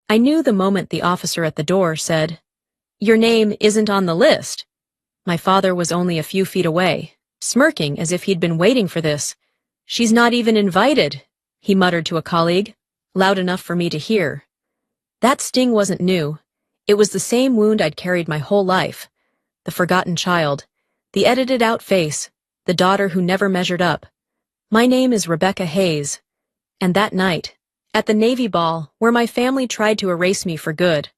I knew the moment the officer at the door said, "Your name isn't on the list." My father was only a few feet away, smirking as if he'd been waiting for this. "She's not even invited," he muttered to a colleague, loud enough for me to hear. That sting wasn't new. It was the same wound I'd carried my whole life. The forgotten child, the edited-out face, the daughter who never measured up. My name is Rebecca Hayes. And that night, at the Navy ball, where my family tried to erase me for good,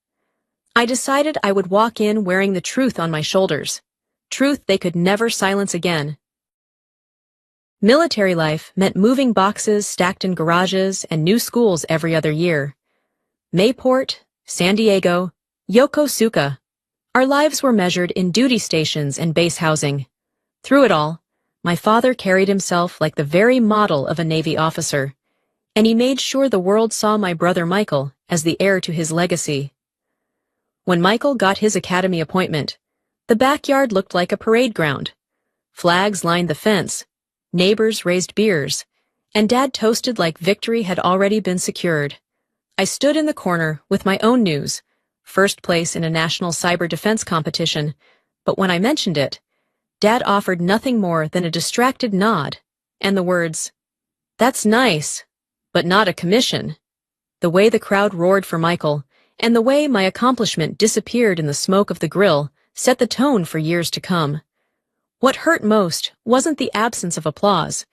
I decided I would walk in wearing the truth on my shoulders. Truth they could never silence again. Military life meant moving boxes stacked in garages and new schools every other year. Mayport, San Diego, Yokosuka. Our lives were measured in duty stations and base housing. Through it all, my father carried himself like the very model of a Navy officer, and he made sure the world saw my brother Michael as the heir to his legacy. When Michael got his academy appointment, the backyard looked like a parade ground. Flags lined the fence, neighbors raised beers, and Dad toasted like victory had already been secured. I stood in the corner with my own news, first place in a national cyber defense competition, but when I mentioned it, Dad offered nothing more than a distracted nod, and the words, "That's nice, but not a commission." The way the crowd roared for Michael, and the way my accomplishment disappeared in the smoke of the grill, set the tone for years to come. What hurt most wasn't the absence of applause.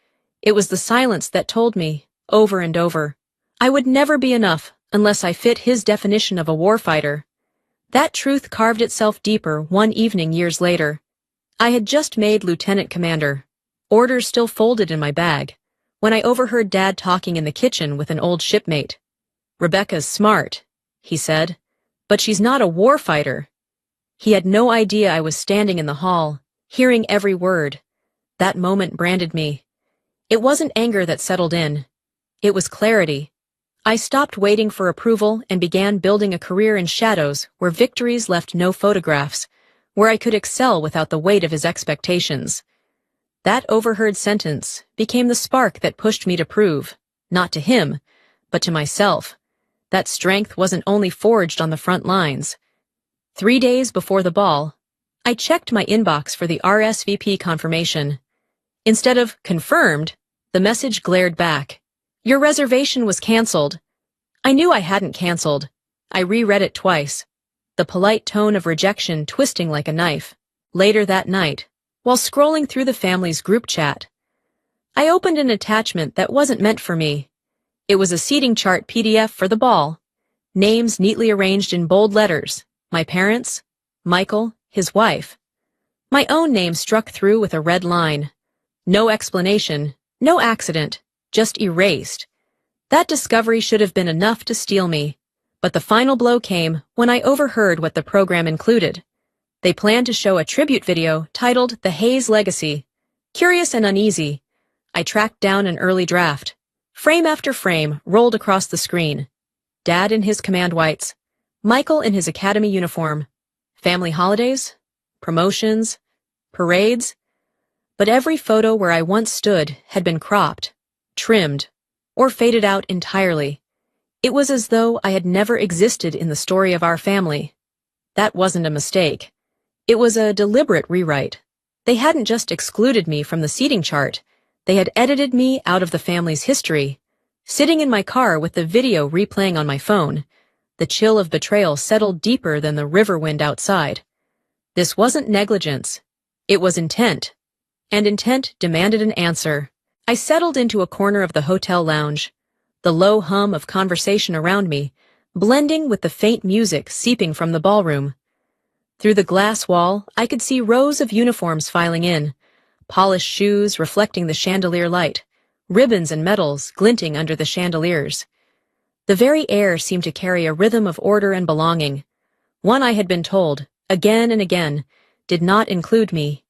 It was the silence that told me, over and over, I would never be enough unless I fit his definition of a warfighter. That truth carved itself deeper one evening years later. I had just made lieutenant commander, orders still folded in my bag, when I overheard Dad talking in the kitchen with an old shipmate. "Rebecca's smart," he said, "but she's not a warfighter." He had no idea I was standing in the hall, hearing every word. That moment branded me. It wasn't anger that settled in. It was clarity. I stopped waiting for approval and began building a career in shadows where victories left no photographs, where I could excel without the weight of his expectations. That overheard sentence became the spark that pushed me to prove, not to him, but to myself, that strength wasn't only forged on the front lines. 3 days before the ball, I checked my inbox for the RSVP confirmation. Instead of confirmed, the message glared back. "Your reservation was canceled." I knew I hadn't canceled. I reread it twice, the polite tone of rejection twisting like a knife. Later that night, while scrolling through the family's group chat, I opened an attachment that wasn't meant for me. It was a seating chart PDF for the ball, names neatly arranged in bold letters, my parents, Michael, his wife. My own name struck through with a red line. No explanation, no accident, just erased. That discovery should have been enough to steel me, but the final blow came when I overheard what the program included. They planned to show a tribute video titled The Hayes Legacy. Curious and uneasy, I tracked down an early draft. Frame after frame rolled across the screen. Dad in his command whites, Michael in his academy uniform. Family holidays, promotions, parades. But every photo where I once stood had been cropped, trimmed, or faded out entirely. It was as though I had never existed in the story of our family. That wasn't a mistake. It was a deliberate rewrite. They hadn't just excluded me from the seating chart, they had edited me out of the family's history. Sitting in my car with the video replaying on my phone, the chill of betrayal settled deeper than the river wind outside. This wasn't negligence. It was intent. And intent demanded an answer. I settled into a corner of the hotel lounge, the low hum of conversation around me, blending with the faint music seeping from the ballroom. Through the glass wall, I could see rows of uniforms filing in, polished shoes reflecting the chandelier light, ribbons and medals glinting under the chandeliers. The very air seemed to carry a rhythm of order and belonging. One I had been told, again and again, did not include me.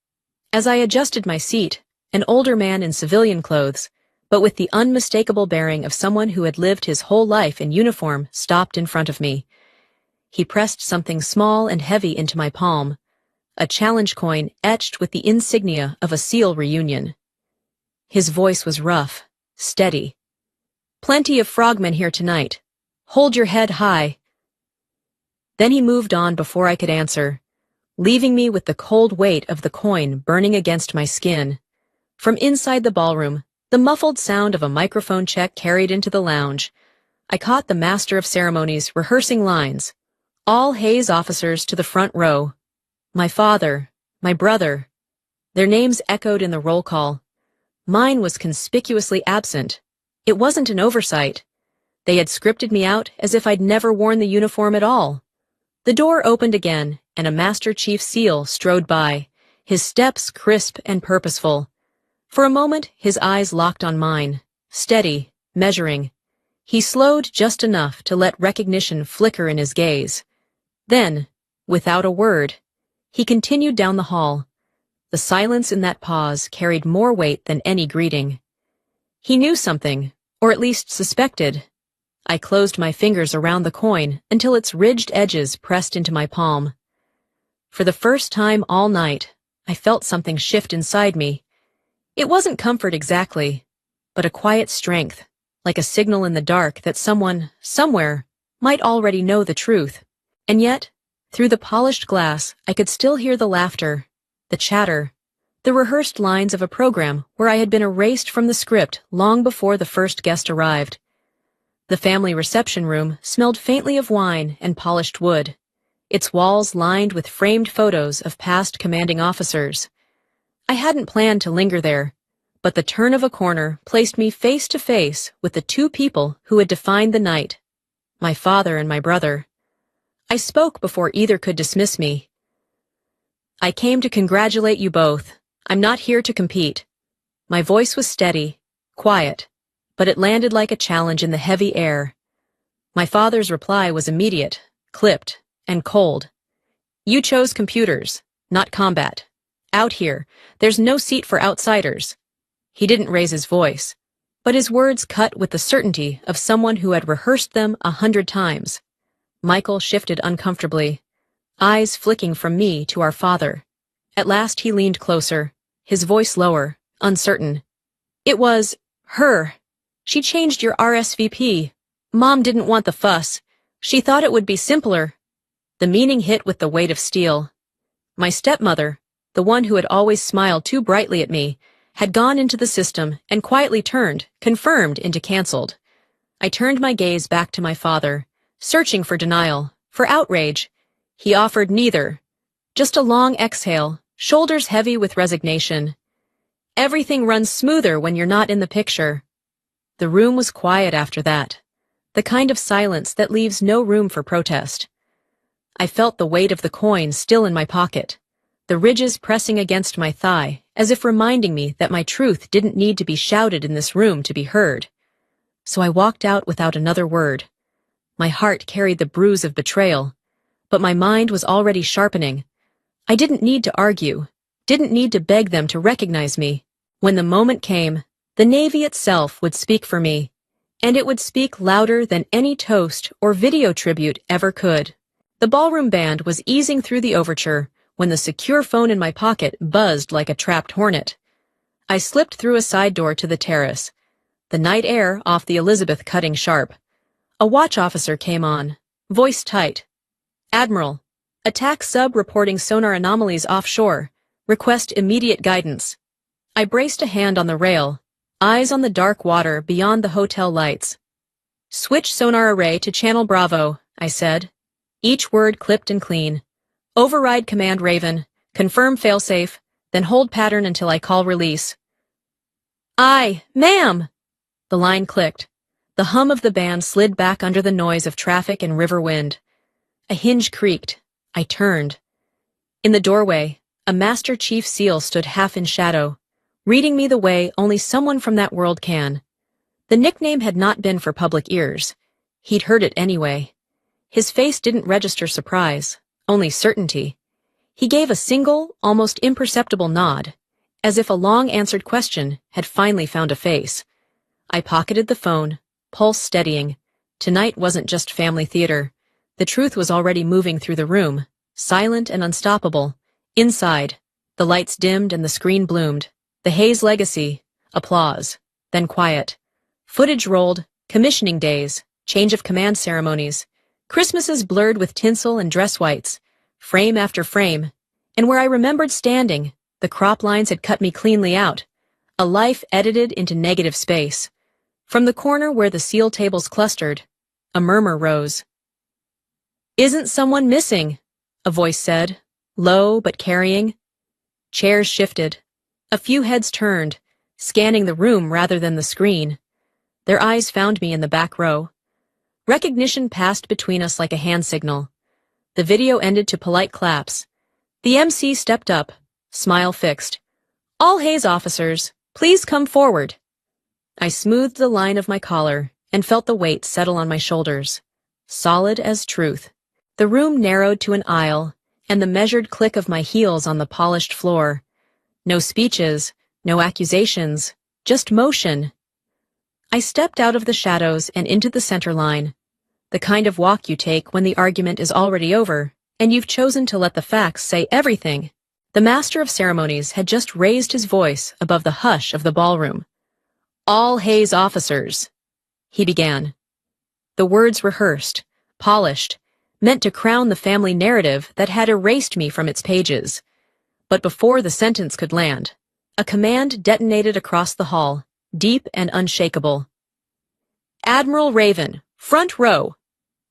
As I adjusted my seat, an older man in civilian clothes, but with the unmistakable bearing of someone who had lived his whole life in uniform, stopped in front of me. He pressed something small and heavy into my palm, a challenge coin etched with the insignia of a SEAL reunion. His voice was rough, steady. "Plenty of frogmen here tonight. Hold your head high. Then he moved on before I could answer, leaving me with the cold weight of the coin burning against my skin. From inside the ballroom, the muffled sound of a microphone check carried into the lounge. I caught the master of ceremonies rehearsing lines. All Hayes officers to the front row. My father, my brother. Their names echoed in the roll call. Mine was conspicuously absent. It wasn't an oversight. They had scripted me out as if I'd never worn the uniform at all. The door opened again, and a Master Chief SEAL strode by, his steps crisp and purposeful. For a moment, his eyes locked on mine, steady, measuring. He slowed just enough to let recognition flicker in his gaze. Then, without a word, he continued down the hall. The silence in that pause carried more weight than any greeting. He knew something, or at least suspected. I closed my fingers around the coin until its ridged edges pressed into my palm. For the first time all night, I felt something shift inside me. It wasn't comfort exactly, but a quiet strength, like a signal in the dark that someone, somewhere, might already know the truth. And yet, through the polished glass, I could still hear the laughter, the chatter, the rehearsed lines of a program where I had been erased from the script long before the first guest arrived. The family reception room smelled faintly of wine and polished wood, its walls lined with framed photos of past commanding officers. I hadn't planned to linger there, but the turn of a corner placed me face to face with the two people who had defined the night, my father and my brother. I spoke before either could dismiss me. I came to congratulate you both. I'm not here to compete. My voice was steady, quiet, but it landed like a challenge in the heavy air. My father's reply was immediate, clipped, and cold. You chose computers, not combat. Out here, there's no seat for outsiders. He didn't raise his voice, but his words cut with the certainty of someone who had rehearsed them 100 times. Michael shifted uncomfortably, eyes flicking from me to our father. At last he leaned closer, his voice lower, uncertain. It was her. She changed your RSVP. Mom didn't want the fuss. She thought it would be simpler. The meaning hit with the weight of steel. My stepmother, the one who had always smiled too brightly at me, had gone into the system and quietly turned, confirmed, into canceled. I turned my gaze back to my father, searching for denial, for outrage. He offered neither. Just a long exhale, shoulders heavy with resignation. Everything runs smoother when you're not in the picture. The room was quiet after that, the kind of silence that leaves no room for protest. I felt the weight of the coin still in my pocket, the ridges pressing against my thigh, as if reminding me that my truth didn't need to be shouted in this room to be heard. So I walked out without another word. My heart carried the bruise of betrayal, but my mind was already sharpening. I didn't need to argue, didn't need to beg them to recognize me. When the moment came, the Navy itself would speak for me, and it would speak louder than any toast or video tribute ever could. The ballroom band was easing through the overture when the secure phone in my pocket buzzed like a trapped hornet. I slipped through a side door to the terrace, the night air off the Elizabeth cutting sharp. A watch officer came on, voice tight. Admiral, attack sub reporting sonar anomalies offshore. Request immediate guidance. I braced a hand on the rail, eyes on the dark water beyond the hotel lights. Switch sonar array to channel Bravo, I said, each word clipped and clean. Override command Raven, confirm failsafe, then hold pattern until I call release. Aye, ma'am! The line clicked. The hum of the band slid back under the noise of traffic and river wind. A hinge creaked. I turned. In the doorway, a Master Chief SEAL stood half in shadow, reading me the way only someone from that world can. The nickname had not been for public ears. He'd heard it anyway. His face didn't register surprise, only certainty. He gave a single, almost imperceptible nod, as if a long-answered question had finally found a face. I pocketed the phone, pulse steadying. Tonight wasn't just family theater. The truth was already moving through the room, silent and unstoppable. Inside, the lights dimmed and the screen bloomed. The Hayes legacy, applause, then quiet. Footage rolled, commissioning days, change of command ceremonies. Christmases blurred with tinsel and dress whites, frame after frame, and where I remembered standing, the crop lines had cut me cleanly out, a life edited into negative space. From the corner where the seal tables clustered, a murmur rose. "Isn't someone missing?" a voice said, low but carrying. Chairs shifted. A few heads turned, scanning the room rather than the screen. Their eyes found me in the back row. Recognition passed between us like a hand signal. The video ended to polite claps. The MC stepped up, smile fixed. "All Hayes officers, please come forward." I smoothed the line of my collar and felt the weight settle on my shoulders. Solid as truth. The room narrowed to an aisle, and the measured click of my heels on the polished floor. No speeches, no accusations, just motion. I stepped out of the shadows and into the center line, the kind of walk you take when the argument is already over, and you've chosen to let the facts say everything. The master of ceremonies had just raised his voice above the hush of the ballroom. "All Hayes officers," he began. The words rehearsed, polished, meant to crown the family narrative that had erased me from its pages. But before the sentence could land, a command detonated across the hall, deep and unshakable. "Admiral Raven, front row."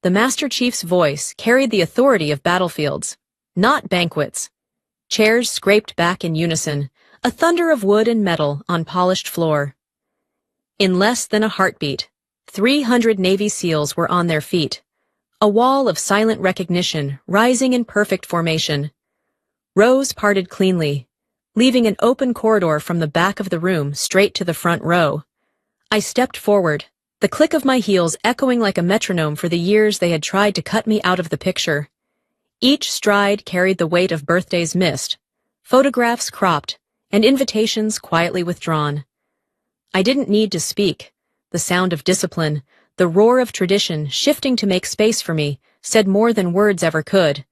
The Master Chief's voice carried the authority of battlefields, not banquets. Chairs scraped back in unison, a thunder of wood and metal on polished floor. In less than a heartbeat, 300 Navy SEALs were on their feet, a wall of silent recognition rising in perfect formation. Rows parted cleanly, leaving an open corridor from the back of the room straight to the front row. I stepped forward, the click of my heels echoing like a metronome for the years they had tried to cut me out of the picture. Each stride carried the weight of birthdays missed, photographs cropped, and invitations quietly withdrawn. I didn't need to speak. The sound of discipline, the roar of tradition shifting to make space for me, said more than words ever could.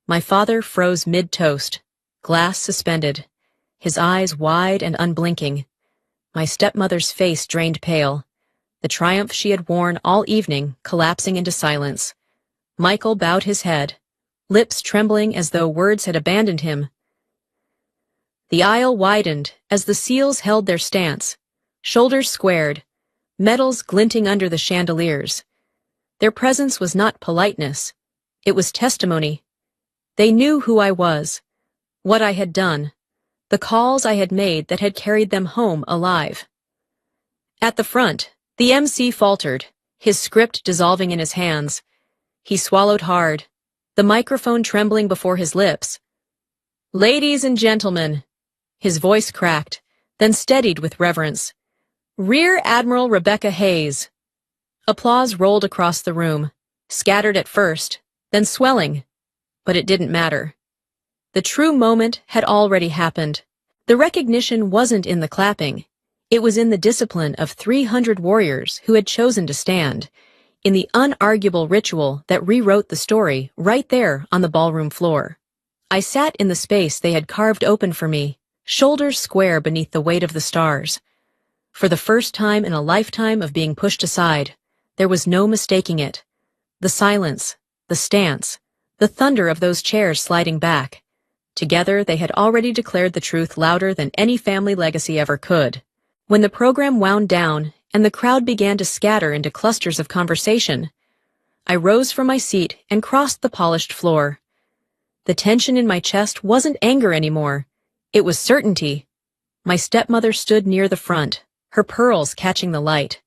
My father froze mid-toast, glass suspended, his eyes wide and unblinking. My stepmother's face drained pale, the triumph she had worn all evening collapsing into silence. Michael bowed his head, lips trembling as though words had abandoned him. The aisle widened as the SEALs held their stance, shoulders squared, medals glinting under the chandeliers. Their presence was not politeness, it was testimony. They knew who I was, what I had done, the calls I had made that had carried them home alive. At the front, the MC faltered, his script dissolving in his hands. He swallowed hard, the microphone trembling before his lips. "Ladies and gentlemen," his voice cracked, then steadied with reverence. "Rear Admiral Rebecca Hayes." Applause rolled across the room, scattered at first, then swelling. But it didn't matter. The true moment had already happened. The recognition wasn't in the clapping. It was in the discipline of 300 warriors who had chosen to stand, in the unarguable ritual that rewrote the story right there on the ballroom floor. I sat in the space they had carved open for me, shoulders square beneath the weight of the stars. For the first time in a lifetime of being pushed aside, there was no mistaking it. The silence, the stance, the thunder of those chairs sliding back. Together they had already declared the truth louder than any family legacy ever could. When the program wound down and the crowd began to scatter into clusters of conversation, I rose from my seat and crossed the polished floor. The tension in my chest wasn't anger anymore. It was certainty. My stepmother stood near the front, her pearls catching the light,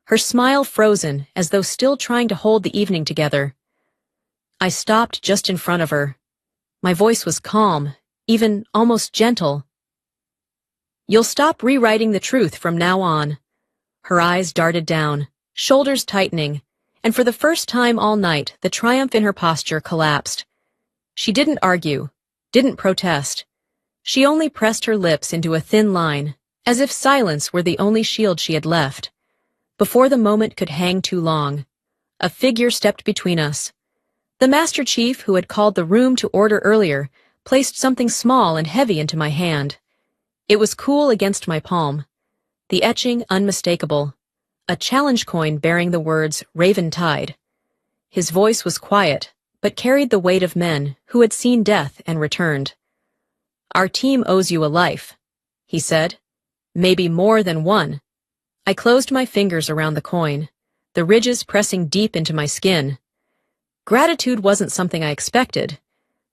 her smile frozen as though still trying to hold the evening together. I stopped just in front of her. My voice was calm, even almost gentle. "You'll stop rewriting the truth from now on." Her eyes darted down, shoulders tightening, and for the first time all night, the triumph in her posture collapsed. She didn't argue, didn't protest. She only pressed her lips into a thin line, as if silence were the only shield she had left. Before the moment could hang too long, a figure stepped between us. The Master Chief, who had called the room to order earlier, placed something small and heavy into my hand. It was cool against my palm, the etching unmistakable, a challenge coin bearing the words "Raven Tide." His voice was quiet, but carried the weight of men who had seen death and returned. "Our team owes you a life," he said. "Maybe more than one." I closed my fingers around the coin, the ridges pressing deep into my skin. Gratitude wasn't something I expected,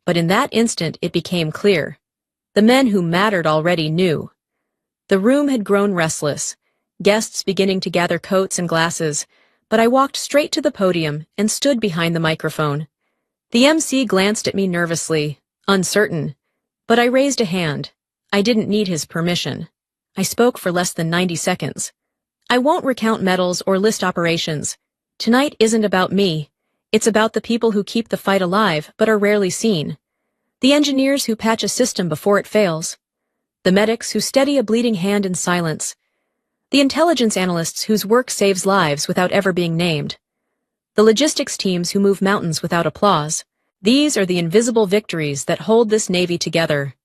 but in that instant it became clear. The men who mattered already knew. The room had grown restless, guests beginning to gather coats and glasses, but I walked straight to the podium and stood behind the microphone. The MC glanced at me nervously, uncertain, but I raised a hand. I didn't need his permission. I spoke for less than 90 seconds. "I won't recount medals or list operations. Tonight isn't about me. It's about the people who keep the fight alive but are rarely seen. The engineers who patch a system before it fails. The medics who steady a bleeding hand in silence. The intelligence analysts whose work saves lives without ever being named. The logistics teams who move mountains without applause. These are the invisible victories that hold this Navy together."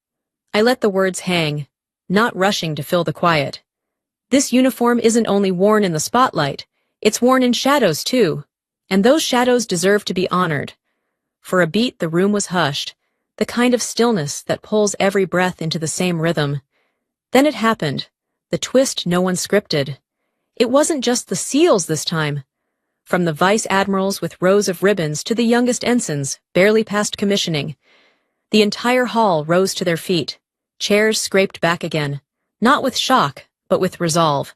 I let the words hang, not rushing to fill the quiet. This uniform isn't only worn in the spotlight, it's worn in shadows too, and those shadows deserve to be honored. For a beat the room was hushed, the kind of stillness that pulls every breath into the same rhythm. Then it happened, the twist no one scripted. It wasn't just the SEALs this time. From the vice admirals with rows of ribbons to the youngest ensigns, barely past commissioning. The entire hall rose to their feet, chairs scraped back again, not with shock, but with resolve.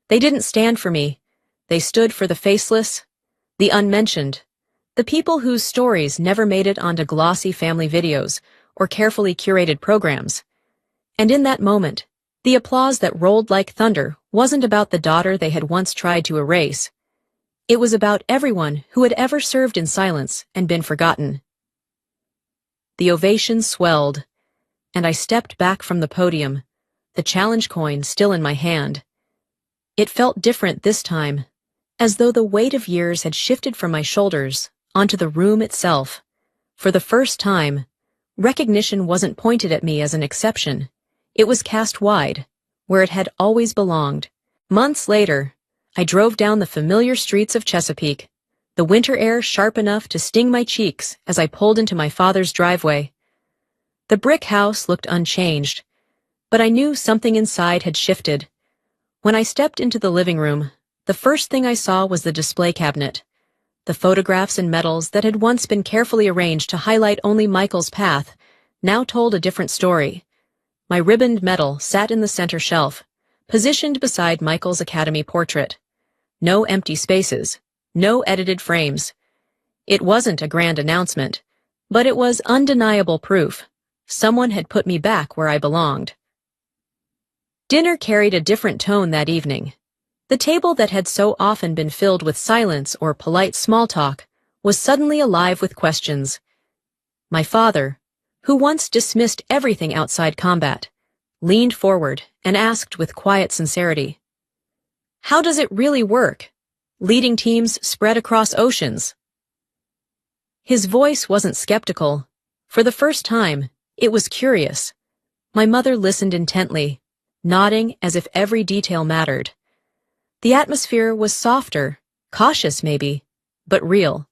They didn't stand for me. They stood for the faceless, the unmentioned, the people whose stories never made it onto glossy family videos or carefully curated programs. And in that moment, the applause that rolled like thunder wasn't about the daughter they had once tried to erase. It was about everyone who had ever served in silence and been forgotten. The ovation swelled, and I stepped back from the podium, the challenge coin still in my hand. It felt different this time, as though the weight of years had shifted from my shoulders onto the room itself. For the first time, recognition wasn't pointed at me as an exception. It was cast wide, where it had always belonged. Months later, I drove down the familiar streets of Chesapeake, the winter air sharp enough to sting my cheeks as I pulled into my father's driveway. The brick house looked unchanged, but I knew something inside had shifted. When I stepped into the living room, the first thing I saw was the display cabinet. The photographs and medals that had once been carefully arranged to highlight only Michael's path now told a different story. My ribboned medal sat in the center shelf, positioned beside Michael's Academy portrait. No empty spaces, no edited frames. It wasn't a grand announcement, but it was undeniable proof. Someone had put me back where I belonged. Dinner carried a different tone that evening. The table that had so often been filled with silence or polite small talk was suddenly alive with questions. My father, who once dismissed everything outside combat, leaned forward and asked with quiet sincerity, "How does it really work, leading teams spread across oceans?" His voice wasn't skeptical. For the first time, it was curious. My mother listened intently, nodding as if every detail mattered. The atmosphere was softer, cautious maybe, but real.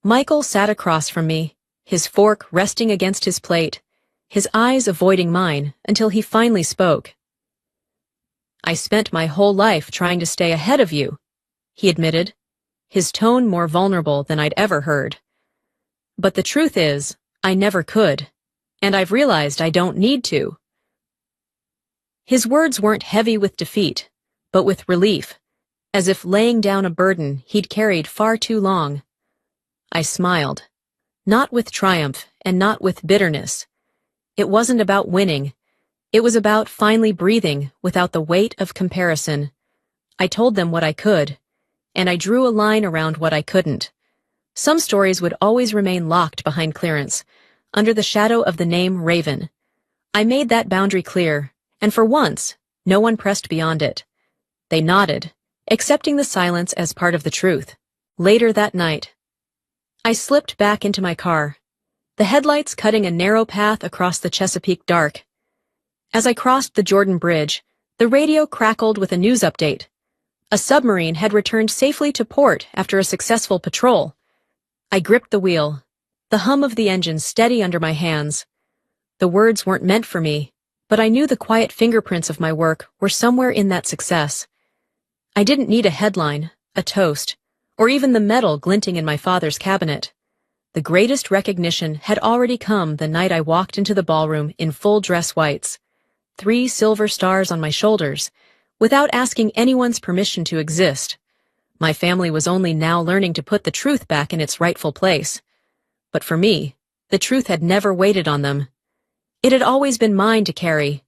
Michael sat across from me, his fork resting against his plate, his eyes avoiding mine until he finally spoke. "I spent my whole life trying to stay ahead of you," he admitted, his tone more vulnerable than I'd ever heard. "But the truth is, I never could, and I've realized I don't need to." His words weren't heavy with defeat, but with relief, as if laying down a burden he'd carried far too long. I smiled, not with triumph and not with bitterness. It wasn't about winning. It was about finally breathing without the weight of comparison. I told them what I could, and I drew a line around what I couldn't. Some stories would always remain locked behind clearance, under the shadow of the name Raven. I made that boundary clear, and for once, no one pressed beyond it. They nodded, accepting the silence as part of the truth. Later that night, I slipped back into my car, the headlights cutting a narrow path across the Chesapeake dark. As I crossed the Jordan Bridge, the radio crackled with a news update. A submarine had returned safely to port after a successful patrol. I gripped the wheel, the hum of the engine steady under my hands. The words weren't meant for me, but I knew the quiet fingerprints of my work were somewhere in that success. I didn't need a headline, a toast, or even the medal glinting in my father's cabinet. The greatest recognition had already come the night I walked into the ballroom in full dress whites, 3 silver stars on my shoulders, without asking anyone's permission to exist. My family was only now learning to put the truth back in its rightful place. But for me, the truth had never waited on them. It had always been mine to carry,